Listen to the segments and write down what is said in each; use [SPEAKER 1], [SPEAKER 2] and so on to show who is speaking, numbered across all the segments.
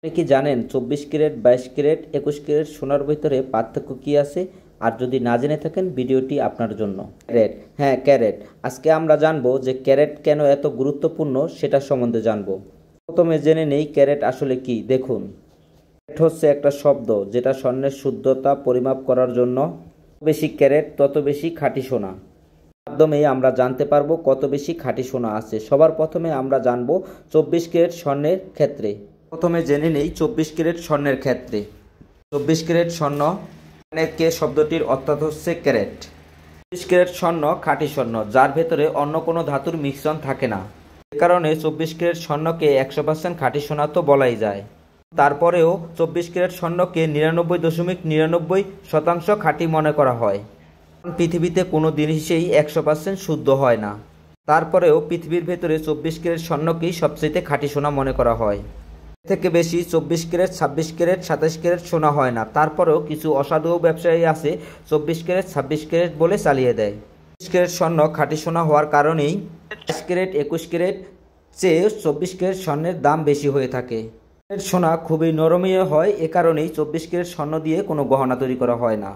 [SPEAKER 1] আপনি কি জানেন 24 ক্যারেট, 22 ক্যারেট, 21 ক্যারেট সোনার ভিতরে পার্থক্য কি আছে? আর যদি না জেনে থাকেন ভিডিওটি আপনার জন্য। ক্যারেট, হ্যাঁ ক্যারেট। আজকে আমরা জানবো যে ক্যারেট কেন এত গুরুত্বপূর্ণ সেটা সম্বন্ধে জানবো। প্রথমে জেনে নেই ক্যারেট আসলে কি। দেখুন, ক্যারেট হচ্ছে একটা শব্দ যেটা স্বর্ণের শুদ্ধতা পরিমাপ করার জন্য। বেশি ক্যারেট তত বেশি খাঁটি সোনা। মাধ্যমেই আমরা জানতে পারবো কত বেশি খাঁটি সোনা আছে। সবার প্রথমে আমরা জানবো 24 ক্যারেট স্বর্ণের ক্ষেত্রে। প্রথমে জেনে নেই 24 ক্যারেট স্বর্ণের ক্ষেত্রে। 24 ক্যারেট স্বর্ণ মানে কে শব্দটির অর্থ হচ্ছে ক্যারেট। 24 ক্যারেট স্বর্ণ খাঁটি স্বর্ণ, যার ভেতরে অন্য কোনো ধাতুর মিশ্রণ থাকে না। এ কারণে 24 ক্যারেট স্বর্ণকে 100% খাঁটি সোনা তো বলাই যায়। তারপরেও 24 ক্যারেট স্বর্ণকে 99.99% খাঁটি মনে করা হয়। পৃথিবীতে কোনো জিনিসই 100% শুদ্ধ হয় না। তারপরেও পৃথিবীর ভেতরে 24 ক্যারেট স্বর্ণকেই সবচেয়ে খাঁটি সোনা মনে করা হয়। থেকে বেশি 24 ক্যারেট, 26 ক্যারেট, 27 ক্যারেট সোনা হয় না। তারপরেও কিছু অসাধু ব্যবসায়ী আছে 24 ক্যারেট, 26 ক্যারেট বলে চালিয়ে দেয়। 24 ক্যারেট স্বর্ণ খাঁটি সোনা হওয়ার কারণেই 22 ক্যারেট, 21 ক্যারেট চেয়ে 24 ক্যারেট স্বর্ণের দাম বেশি হয়ে থাকে। সোনা খুবই নরমীয় হয়, এ কারণেই 24 ক্যারেট স্বর্ণ দিয়ে কোনো গহনা তৈরি করা হয় না।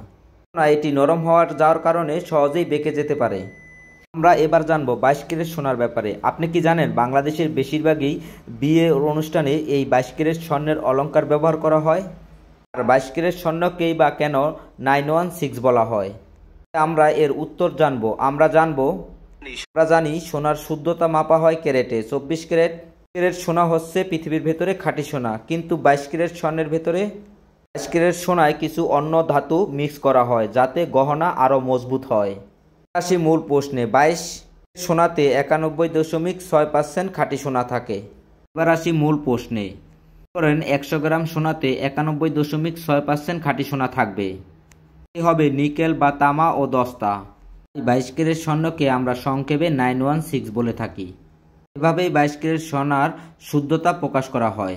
[SPEAKER 1] এটি নরম হওয়ার যাওয়ার কারণে সহজেই বেঁকে যেতে পারে। আমরা এবার জানবো 22 ক্যারেট সোনার ব্যাপারে। আপনি কি জানেন বাংলাদেশের বেশিরভাগই বিয়ের অনুষ্ঠানে এই 22 ক্যারেট স্বর্ণের অলংকার ব্যবহার করা হয়? আর 22 ক্যারেট স্বর্ণকেই বা কেন 916 বলা হয়? আমরা এর উত্তর জানবো। আমরা জানি সোনার শুদ্ধতা মাপা হয় ক্যারেটে। 24 ক্যারেট সোনা হচ্ছে পৃথিবীর ভেতরে খাঁটি সোনা, কিন্তু 22 ক্যারেট স্বর্ণের ভেতরে 22 ক্যারেট সোনায় কিছু অন্য ধাতু মিক্স করা হয় যাতে গহনা আরও মজবুত হয়। আসি মূল প্রশ্নে। 22 সোনাতে 91.6% খাঁটি সোনা থাকে। এবার আসি মূল প্রশ্নে। ধরেন 100 গ্রাম সোনাতে 91.6% খাঁটি সোনা থাকবে। এই হবে নিকেল বা তামা ও দস্তা। 22 ক্যারেট স্বর্ণকে আমরা সংক্ষেপে 916 বলে থাকি। এভাবেই 22 ক্যারেট সোনার শুদ্ধতা প্রকাশ করা হয়।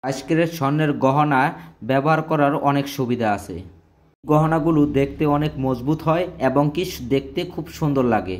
[SPEAKER 1] 22 ক্যারেট স্বর্ণের গহনা ব্যবহার করার অনেক সুবিধা আছে। গহনাগুলো দেখতে অনেক মজবুত হয় এবং কি দেখতে খুব সুন্দর লাগে।